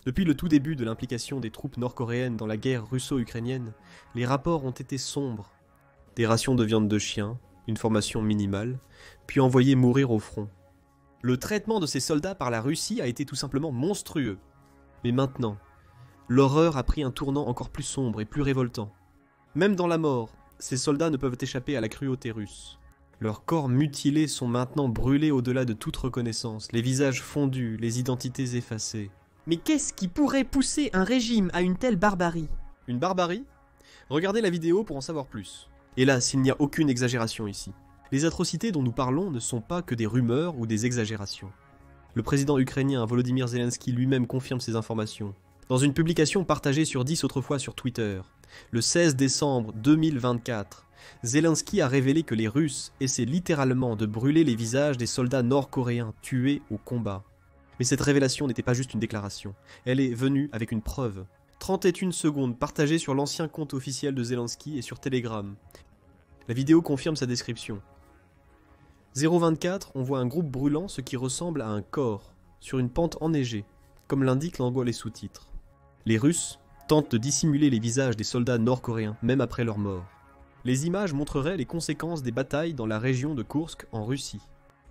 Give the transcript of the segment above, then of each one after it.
Depuis le tout début de l'implication des troupes nord-coréennes dans la guerre russo-ukrainienne, les rapports ont été sombres. Des rations de viande de chien, une formation minimale, puis envoyés mourir au front. Le traitement de ces soldats par la Russie a été tout simplement monstrueux. Mais maintenant, l'horreur a pris un tournant encore plus sombre et plus révoltant. Même dans la mort, ces soldats ne peuvent échapper à la cruauté russe. Leurs corps mutilés sont maintenant brûlés au-delà de toute reconnaissance, les visages fondus, les identités effacées. Mais qu'est-ce qui pourrait pousser un régime à une telle barbarie? Une barbarie? Regardez la vidéo pour en savoir plus. Hélas, il n'y a aucune exagération ici. Les atrocités dont nous parlons ne sont pas que des rumeurs ou des exagérations. Le président ukrainien Volodymyr Zelensky lui-même confirme ces informations. Dans une publication partagée sur 10 autrefois sur Twitter, le 16 décembre 2024, Zelensky a révélé que les Russes essaient littéralement de brûler les visages des soldats nord-coréens tués au combat. Mais cette révélation n'était pas juste une déclaration, elle est venue avec une preuve. 31 secondes partagées sur l'ancien compte officiel de Zelensky et sur Telegram. La vidéo confirme sa description. 024, on voit un groupe brûlant ce qui ressemble à un corps, sur une pente enneigée, comme l'indiquent les sous-titres. Les Russes tentent de dissimuler les visages des soldats nord-coréens, même après leur mort. Les images montreraient les conséquences des batailles dans la région de Koursk en Russie.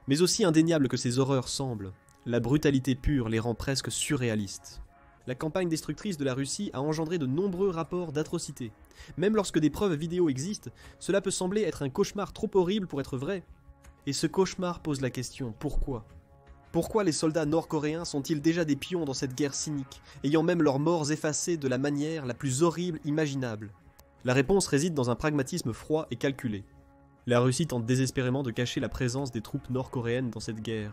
Mais aussi indéniable que ces horreurs semblent, la brutalité pure les rend presque surréalistes. La campagne destructrice de la Russie a engendré de nombreux rapports d'atrocités. Même lorsque des preuves vidéo existent, cela peut sembler être un cauchemar trop horrible pour être vrai. Et ce cauchemar pose la question, pourquoi ? Pourquoi les soldats nord-coréens sont-ils déjà des pions dans cette guerre cynique, ayant même leurs morts effacées de la manière la plus horrible imaginable ? La réponse réside dans un pragmatisme froid et calculé. La Russie tente désespérément de cacher la présence des troupes nord-coréennes dans cette guerre.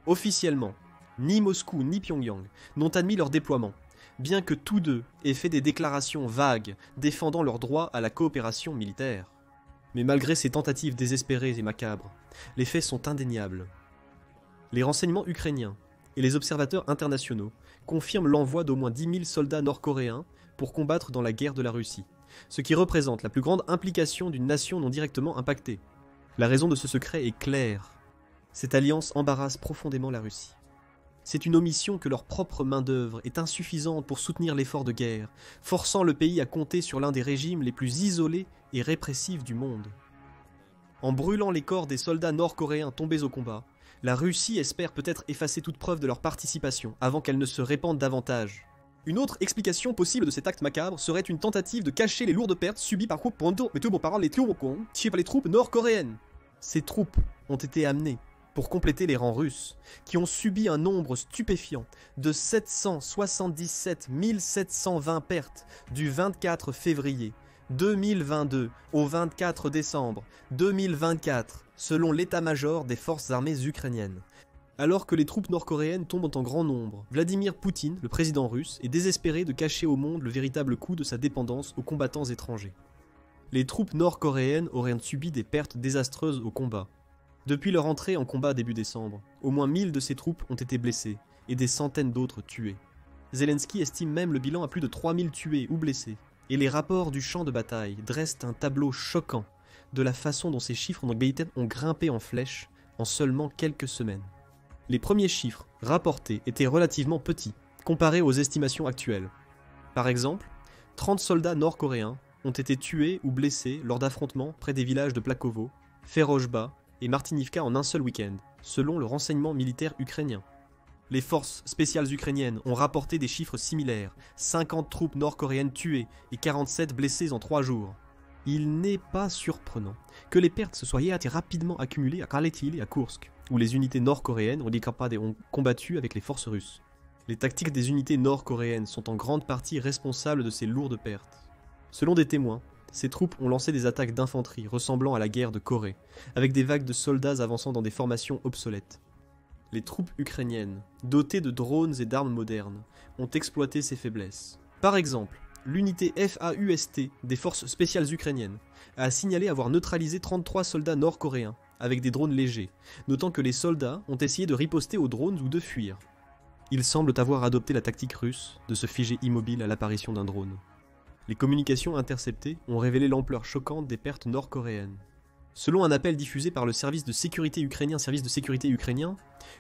Officiellement, ni Moscou ni Pyongyang n'ont admis leur déploiement, bien que tous deux aient fait des déclarations vagues défendant leur droit à la coopération militaire. Mais malgré ces tentatives désespérées et macabres, les faits sont indéniables. Les renseignements ukrainiens et les observateurs internationaux confirment l'envoi d'au moins 10 000 soldats nord-coréens pour combattre dans la guerre de la Russie, ce qui représente la plus grande implication d'une nation non directement impactée. La raison de ce secret est claire. Cette alliance embarrasse profondément la Russie. C'est une omission que leur propre main-d'œuvre est insuffisante pour soutenir l'effort de guerre, forçant le pays à compter sur l'un des régimes les plus isolés et répressifs du monde. En brûlant les corps des soldats nord-coréens tombés au combat, la Russie espère peut-être effacer toute preuve de leur participation avant qu'elle ne se répande davantage. Une autre explication possible de cet acte macabre serait une tentative de cacher les lourdes pertes subies par les troupes nord-coréennes. Ces troupes ont été amenées pour compléter les rangs russes, qui ont subi un nombre stupéfiant de 777 720 pertes du 24 février 2022 au 24 décembre 2024, selon l'état-major des forces armées ukrainiennes. Alors que les troupes nord-coréennes tombent en grand nombre, Vladimir Poutine, le président russe, est désespéré de cacher au monde le véritable coût de sa dépendance aux combattants étrangers. Les troupes nord-coréennes auraient subi des pertes désastreuses au combat. Depuis leur entrée en combat début décembre, au moins 1000 de ces troupes ont été blessées et des centaines d'autres tuées. Zelensky estime même le bilan à plus de 3000 tués ou blessés, et les rapports du champ de bataille dressent un tableau choquant de la façon dont ces chiffres ont grimpé en flèche en seulement quelques semaines. Les premiers chiffres rapportés étaient relativement petits, comparés aux estimations actuelles. Par exemple, 30 soldats nord-coréens ont été tués ou blessés lors d'affrontements près des villages de Plakovo, Ferozhba et Martinivka en un seul week-end, selon le renseignement militaire ukrainien. Les forces spéciales ukrainiennes ont rapporté des chiffres similaires, 50 troupes nord-coréennes tuées et 47 blessées en 3 jours. Il n'est pas surprenant que les pertes se soient rapidement accumulées à Kharkiv et à Koursk, où les unités nord-coréennes ont combattu avec les forces russes. Les tactiques des unités nord-coréennes sont en grande partie responsables de ces lourdes pertes. Selon des témoins, ces troupes ont lancé des attaques d'infanterie ressemblant à la guerre de Corée, avec des vagues de soldats avançant dans des formations obsolètes. Les troupes ukrainiennes, dotées de drones et d'armes modernes, ont exploité ces faiblesses. Par exemple, l'unité FAUST des forces spéciales ukrainiennes a signalé avoir neutralisé 33 soldats nord-coréens avec des drones légers, notant que les soldats ont essayé de riposter aux drones ou de fuir. Ils semblent avoir adopté la tactique russe de se figer immobile à l'apparition d'un drone. Les communications interceptées ont révélé l'ampleur choquante des pertes nord-coréennes. Selon un appel diffusé par le service de sécurité ukrainien,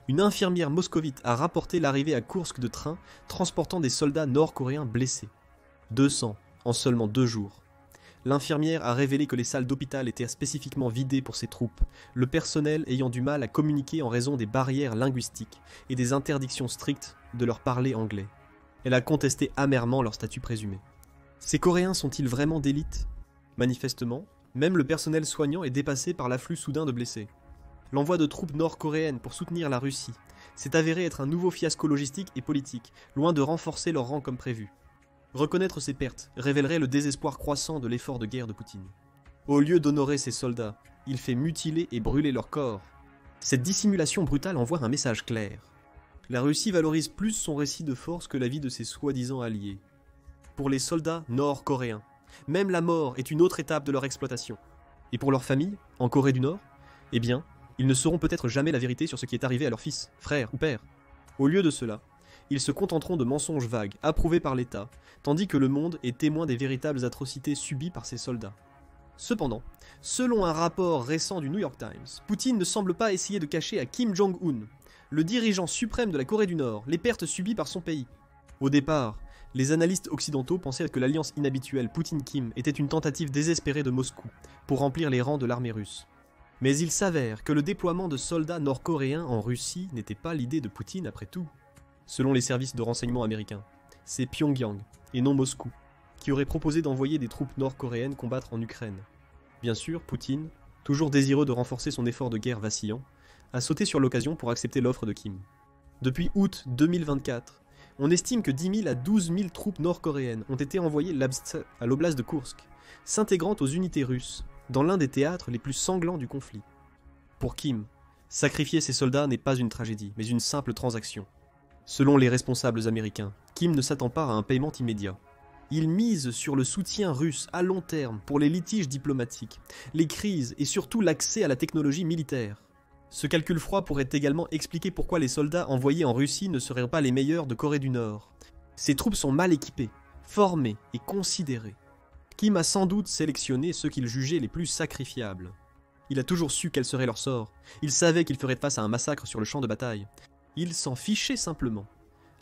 une infirmière moscovite a rapporté l'arrivée à Koursk de trains transportant des soldats nord-coréens blessés. 200 en seulement 2 jours. L'infirmière a révélé que les salles d'hôpital étaient spécifiquement vidées pour ces troupes, le personnel ayant du mal à communiquer en raison des barrières linguistiques et des interdictions strictes de leur parler anglais. Elle a contesté amèrement leur statut présumé. Ces Coréens sont-ils vraiment d'élite ? Manifestement, même le personnel soignant est dépassé par l'afflux soudain de blessés. L'envoi de troupes nord-coréennes pour soutenir la Russie s'est avéré être un nouveau fiasco logistique et politique, loin de renforcer leur rang comme prévu. Reconnaître ces pertes révélerait le désespoir croissant de l'effort de guerre de Poutine. Au lieu d'honorer ses soldats, il fait mutiler et brûler leurs corps. Cette dissimulation brutale envoie un message clair. La Russie valorise plus son récit de force que la vie de ses soi-disant alliés. Pour les soldats nord-coréens, même la mort est une autre étape de leur exploitation. Et pour leurs familles, en Corée du Nord, eh bien, ils ne sauront peut-être jamais la vérité sur ce qui est arrivé à leur fils, frère ou père. Au lieu de cela, ils se contenteront de mensonges vagues, approuvés par l'État, tandis que le monde est témoin des véritables atrocités subies par ces soldats. Cependant, selon un rapport récent du New York Times, Poutine ne semble pas essayer de cacher à Kim Jong-un, le dirigeant suprême de la Corée du Nord, les pertes subies par son pays. Au départ, les analystes occidentaux pensaient que l'alliance inhabituelle Poutine-Kim était une tentative désespérée de Moscou pour remplir les rangs de l'armée russe. Mais il s'avère que le déploiement de soldats nord-coréens en Russie n'était pas l'idée de Poutine après tout. Selon les services de renseignement américains, c'est Pyongyang, et non Moscou, qui aurait proposé d'envoyer des troupes nord-coréennes combattre en Ukraine. Bien sûr, Poutine, toujours désireux de renforcer son effort de guerre vacillant, a sauté sur l'occasion pour accepter l'offre de Kim. Depuis août 2024, on estime que 10 000 à 12 000 troupes nord-coréennes ont été envoyées à l'oblast de Koursk, s'intégrant aux unités russes, dans l'un des théâtres les plus sanglants du conflit. Pour Kim, sacrifier ses soldats n'est pas une tragédie, mais une simple transaction. Selon les responsables américains, Kim ne s'attend pas à un paiement immédiat. Il mise sur le soutien russe à long terme pour les litiges diplomatiques, les crises et surtout l'accès à la technologie militaire. Ce calcul froid pourrait également expliquer pourquoi les soldats envoyés en Russie ne seraient pas les meilleurs de Corée du Nord. Ces troupes sont mal équipées, formées et considérées. Kim a sans doute sélectionné ceux qu'il jugeait les plus sacrifiables. Il a toujours su quel serait leur sort. Il savait qu'ils feraient face à un massacre sur le champ de bataille. Il s'en fichait simplement.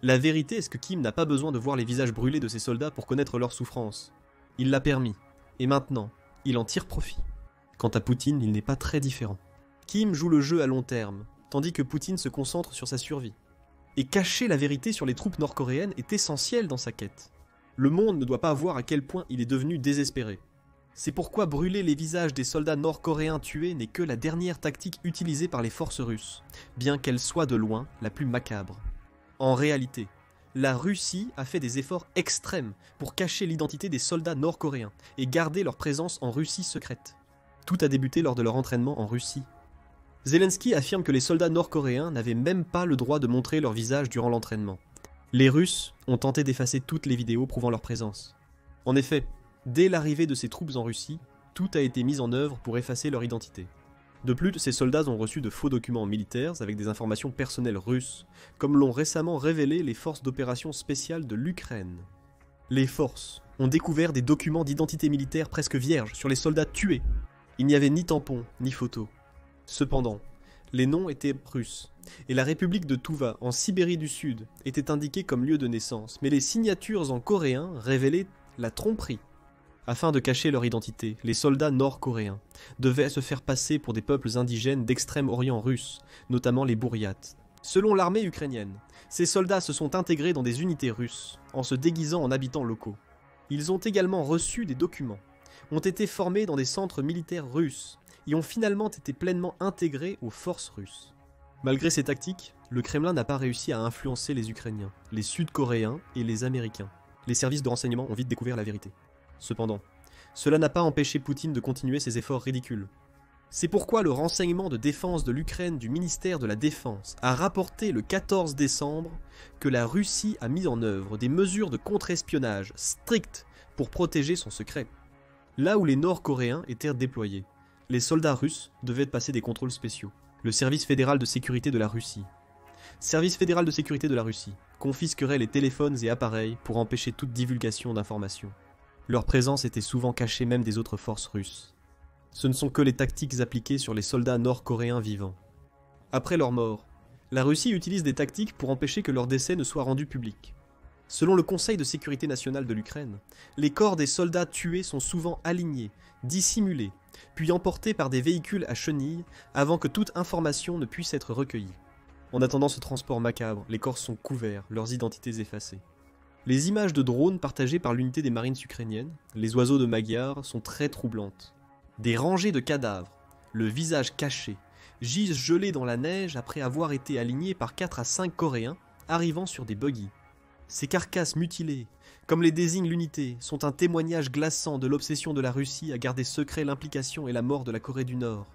La vérité est que Kim n'a pas besoin de voir les visages brûlés de ses soldats pour connaître leur souffrance. Il l'a permis, et maintenant, il en tire profit. Quant à Poutine, il n'est pas très différent. Kim joue le jeu à long terme, tandis que Poutine se concentre sur sa survie. Et cacher la vérité sur les troupes nord-coréennes est essentiel dans sa quête. Le monde ne doit pas voir à quel point il est devenu désespéré. C'est pourquoi brûler les visages des soldats nord-coréens tués n'est que la dernière tactique utilisée par les forces russes, bien qu'elle soit de loin la plus macabre. En réalité, la Russie a fait des efforts extrêmes pour cacher l'identité des soldats nord-coréens et garder leur présence en Russie secrète. Tout a débuté lors de leur entraînement en Russie. Zelensky affirme que les soldats nord-coréens n'avaient même pas le droit de montrer leur visage durant l'entraînement. Les Russes ont tenté d'effacer toutes les vidéos prouvant leur présence. En effet, dès l'arrivée de ces troupes en Russie, tout a été mis en œuvre pour effacer leur identité. De plus, ces soldats ont reçu de faux documents militaires avec des informations personnelles russes, comme l'ont récemment révélé les forces d'opération spéciales de l'Ukraine. Les forces ont découvert des documents d'identité militaire presque vierges sur les soldats tués. Il n'y avait ni tampon, ni photo. Cependant, les noms étaient russes, et la République de Touva, en Sibérie du Sud, était indiquée comme lieu de naissance, mais les signatures en coréen révélaient la tromperie. Afin de cacher leur identité, les soldats nord-coréens devaient se faire passer pour des peuples indigènes d'Extrême-Orient russe, notamment les Bouriates. Selon l'armée ukrainienne, ces soldats se sont intégrés dans des unités russes, en se déguisant en habitants locaux. Ils ont également reçu des documents, ont été formés dans des centres militaires russes, et ont finalement été pleinement intégrés aux forces russes. Malgré ces tactiques, le Kremlin n'a pas réussi à influencer les Ukrainiens, les Sud-Coréens et les Américains. Les services de renseignement ont vite découvert la vérité. Cependant, cela n'a pas empêché Poutine de continuer ses efforts ridicules. C'est pourquoi le renseignement de défense de l'Ukraine du ministère de la Défense a rapporté le 14 décembre que la Russie a mis en œuvre des mesures de contre-espionnage strictes pour protéger son secret. Là où les Nord-Coréens étaient déployés, les soldats russes devaient passer des contrôles spéciaux. Le service fédéral de sécurité de la Russie. Service fédéral de sécurité de la Russie confisquerait les téléphones et appareils pour empêcher toute divulgation d'informations. Leur présence était souvent cachée même des autres forces russes. Ce ne sont que les tactiques appliquées sur les soldats nord-coréens vivants. Après leur mort, la Russie utilise des tactiques pour empêcher que leur décès ne soit rendu public. Selon le Conseil de sécurité nationale de l'Ukraine, les corps des soldats tués sont souvent alignés, dissimulés, puis emportés par des véhicules à chenilles avant que toute information ne puisse être recueillie. En attendant ce transport macabre, les corps sont couverts, leurs identités effacées. Les images de drones partagées par l'unité des marines ukrainiennes, les oiseaux de Magyar, sont très troublantes. Des rangées de cadavres, le visage caché, gisent gelés dans la neige après avoir été alignés par 4 à 5 Coréens arrivant sur des buggy. Ces carcasses mutilées, comme les désigne l'unité, sont un témoignage glaçant de l'obsession de la Russie à garder secret l'implication et la mort de la Corée du Nord.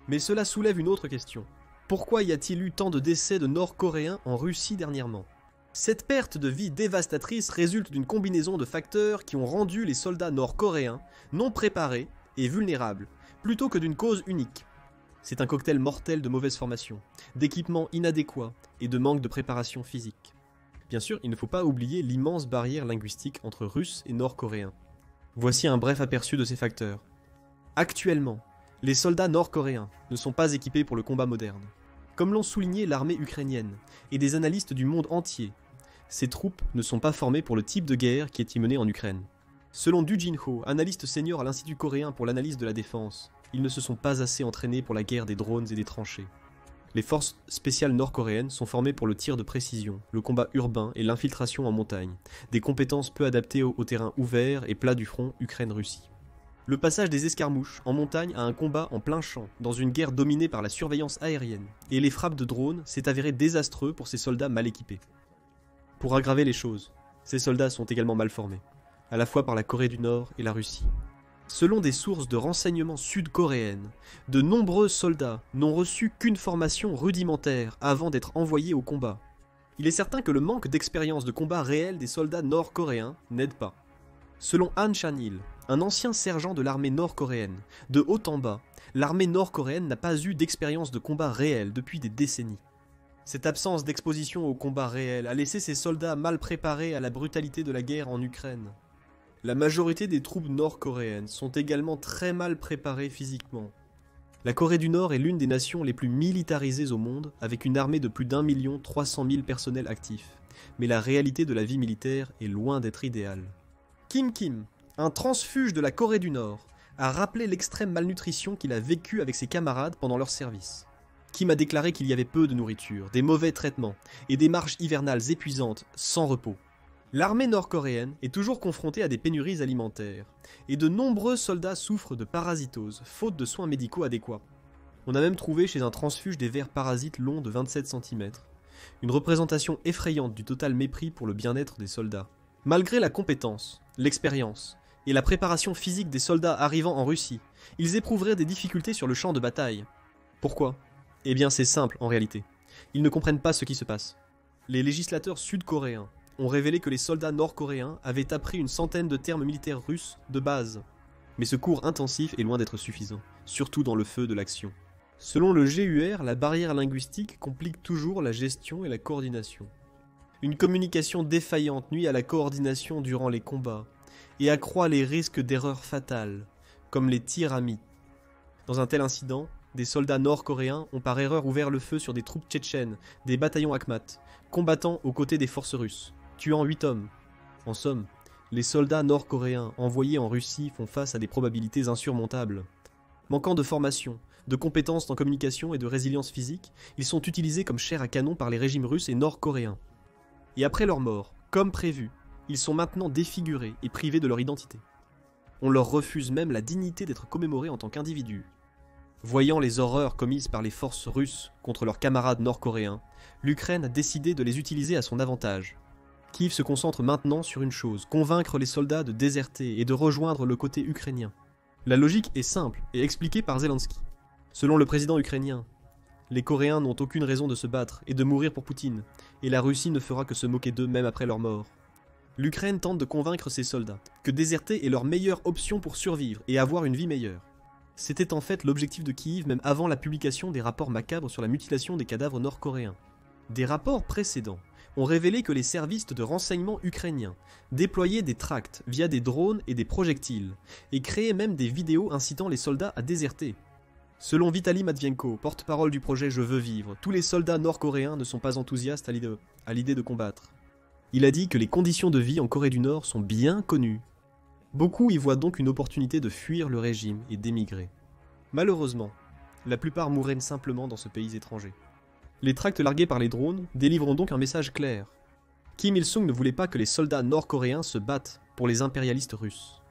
Mais cela soulève une autre question. Pourquoi y a-t-il eu tant de décès de Nord-Coréens en Russie dernièrement ? Cette perte de vie dévastatrice résulte d'une combinaison de facteurs qui ont rendu les soldats nord-coréens non préparés et vulnérables, plutôt que d'une cause unique. C'est un cocktail mortel de mauvaise formation, d'équipements inadéquats et de manque de préparation physique. Bien sûr, il ne faut pas oublier l'immense barrière linguistique entre Russes et Nord-Coréens. Voici un bref aperçu de ces facteurs. Actuellement, les soldats nord-coréens ne sont pas équipés pour le combat moderne. Comme l'ont souligné l'armée ukrainienne et des analystes du monde entier, ces troupes ne sont pas formées pour le type de guerre qui est y menée en Ukraine. Selon Du Jin-ho, analyste senior à l'Institut coréen pour l'analyse de la défense, ils ne se sont pas assez entraînés pour la guerre des drones et des tranchées. Les forces spéciales nord-coréennes sont formées pour le tir de précision, le combat urbain et l'infiltration en montagne, des compétences peu adaptées au terrain ouvert et plat du front Ukraine-Russie. Le passage des escarmouches en montagne à un combat en plein champ, dans une guerre dominée par la surveillance aérienne, et les frappes de drones s'est avéré désastreux pour ces soldats mal équipés. Pour aggraver les choses, ces soldats sont également mal formés, à la fois par la Corée du Nord et la Russie. Selon des sources de renseignement sud-coréennes, de nombreux soldats n'ont reçu qu'une formation rudimentaire avant d'être envoyés au combat. Il est certain que le manque d'expérience de combat réel des soldats nord-coréens n'aide pas. Selon Han Chan-il, un ancien sergent de l'armée nord-coréenne, de haut en bas, l'armée nord-coréenne n'a pas eu d'expérience de combat réel depuis des décennies. Cette absence d'exposition au combat réel a laissé ces soldats mal préparés à la brutalité de la guerre en Ukraine. La majorité des troupes nord-coréennes sont également très mal préparées physiquement. La Corée du Nord est l'une des nations les plus militarisées au monde, avec une armée de plus d'1 300 000 personnels actifs. Mais la réalité de la vie militaire est loin d'être idéale. Kim, un transfuge de la Corée du Nord, a rappelé l'extrême malnutrition qu'il a vécue avec ses camarades pendant leur service. Kim a déclaré qu'il y avait peu de nourriture, des mauvais traitements et des marches hivernales épuisantes, sans repos. L'armée nord-coréenne est toujours confrontée à des pénuries alimentaires, et de nombreux soldats souffrent de parasitose, faute de soins médicaux adéquats. On a même trouvé chez un transfuge des vers parasites longs de 27 cm, une représentation effrayante du total mépris pour le bien-être des soldats. Malgré la compétence, l'expérience et la préparation physique des soldats arrivant en Russie, ils éprouveraient des difficultés sur le champ de bataille. Pourquoi ? Eh bien c'est simple en réalité. Ils ne comprennent pas ce qui se passe. Les législateurs sud-coréens ont révélé que les soldats nord-coréens avaient appris une centaine de termes militaires russes de base. Mais ce cours intensif est loin d'être suffisant, surtout dans le feu de l'action. Selon le GUR, la barrière linguistique complique toujours la gestion et la coordination. Une communication défaillante nuit à la coordination durant les combats et accroît les risques d'erreurs fatales, comme les tirs à mi. Dans un tel incident, des soldats nord-coréens ont par erreur ouvert le feu sur des troupes tchétchènes, des bataillons Akhmat, combattant aux côtés des forces russes, tuant 8 hommes. En somme, les soldats nord-coréens envoyés en Russie font face à des probabilités insurmontables. Manquant de formation, de compétences en communication et de résilience physique, ils sont utilisés comme chair à canon par les régimes russes et nord-coréens. Et après leur mort, comme prévu, ils sont maintenant défigurés et privés de leur identité. On leur refuse même la dignité d'être commémorés en tant qu'individus. Voyant les horreurs commises par les forces russes contre leurs camarades nord-coréens, l'Ukraine a décidé de les utiliser à son avantage. Kiev se concentre maintenant sur une chose, convaincre les soldats de déserter et de rejoindre le côté ukrainien. La logique est simple et expliquée par Zelensky. Selon le président ukrainien, les Coréens n'ont aucune raison de se battre et de mourir pour Poutine, et la Russie ne fera que se moquer d'eux même après leur mort. L'Ukraine tente de convaincre ses soldats que déserter est leur meilleure option pour survivre et avoir une vie meilleure. C'était en fait l'objectif de Kiev même avant la publication des rapports macabres sur la mutilation des cadavres nord-coréens. Des rapports précédents ont révélé que les services de renseignement ukrainiens déployaient des tracts via des drones et des projectiles, et créaient même des vidéos incitant les soldats à déserter. Selon Vitaly Matvienko, porte-parole du projet Je veux vivre, tous les soldats nord-coréens ne sont pas enthousiastes à l'idée de combattre. Il a dit que les conditions de vie en Corée du Nord sont bien connues. Beaucoup y voient donc une opportunité de fuir le régime et d'émigrer. Malheureusement, la plupart mourraient simplement dans ce pays étranger. Les tracts largués par les drones délivrent donc un message clair. Kim Il-sung ne voulait pas que les soldats nord-coréens se battent pour les impérialistes russes.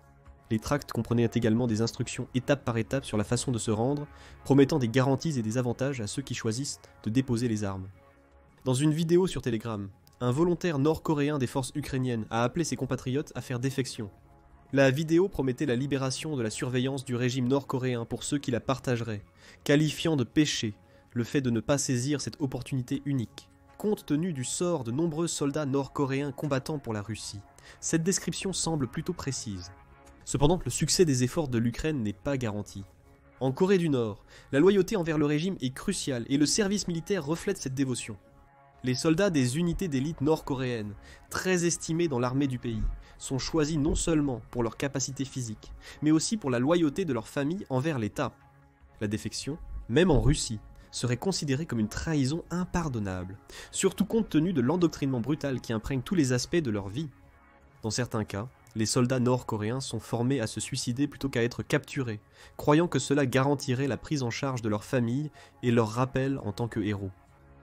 Les tracts comprenaient également des instructions étape par étape sur la façon de se rendre, promettant des garanties et des avantages à ceux qui choisissent de déposer les armes. Dans une vidéo sur Telegram, un volontaire nord-coréen des forces ukrainiennes a appelé ses compatriotes à faire défection. La vidéo promettait la libération de la surveillance du régime nord-coréen pour ceux qui la partageraient, qualifiant de péché le fait de ne pas saisir cette opportunité unique. Compte tenu du sort de nombreux soldats nord-coréens combattant pour la Russie, cette description semble plutôt précise. Cependant, le succès des efforts de l'Ukraine n'est pas garanti. En Corée du Nord, la loyauté envers le régime est cruciale et le service militaire reflète cette dévotion. Les soldats des unités d'élite nord-coréennes, très estimés dans l'armée du pays, sont choisis non seulement pour leur capacité physique, mais aussi pour la loyauté de leur famille envers l'État. La défection, même en Russie, serait considérée comme une trahison impardonnable, surtout compte tenu de l'endoctrinement brutal qui imprègne tous les aspects de leur vie. Dans certains cas, les soldats nord-coréens sont formés à se suicider plutôt qu'à être capturés, croyant que cela garantirait la prise en charge de leur famille et leur rappel en tant que héros.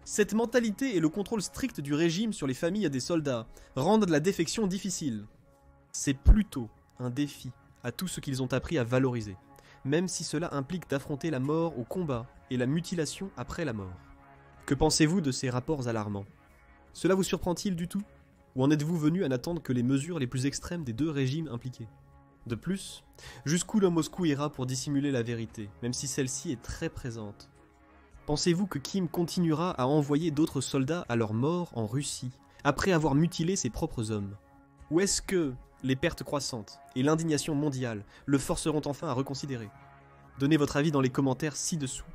Cette mentalité et le contrôle strict du régime sur les familles des soldats rendent la défection difficile. C'est plutôt un défi à tout ce qu'ils ont appris à valoriser, même si cela implique d'affronter la mort au combat et la mutilation après la mort. Que pensez-vous de ces rapports alarmants? Cela vous surprend-il du tout? Ou en êtes-vous venu à n'attendre que les mesures les plus extrêmes des deux régimes impliqués? De plus, jusqu'où le Moscou ira pour dissimuler la vérité, même si celle-ci est très présente? Pensez-vous que Kim continuera à envoyer d'autres soldats à leur mort en Russie, après avoir mutilé ses propres hommes? Ou est-ce que les pertes croissantes et l'indignation mondiale le forceront enfin à reconsidérer? Donnez votre avis dans les commentaires ci-dessous.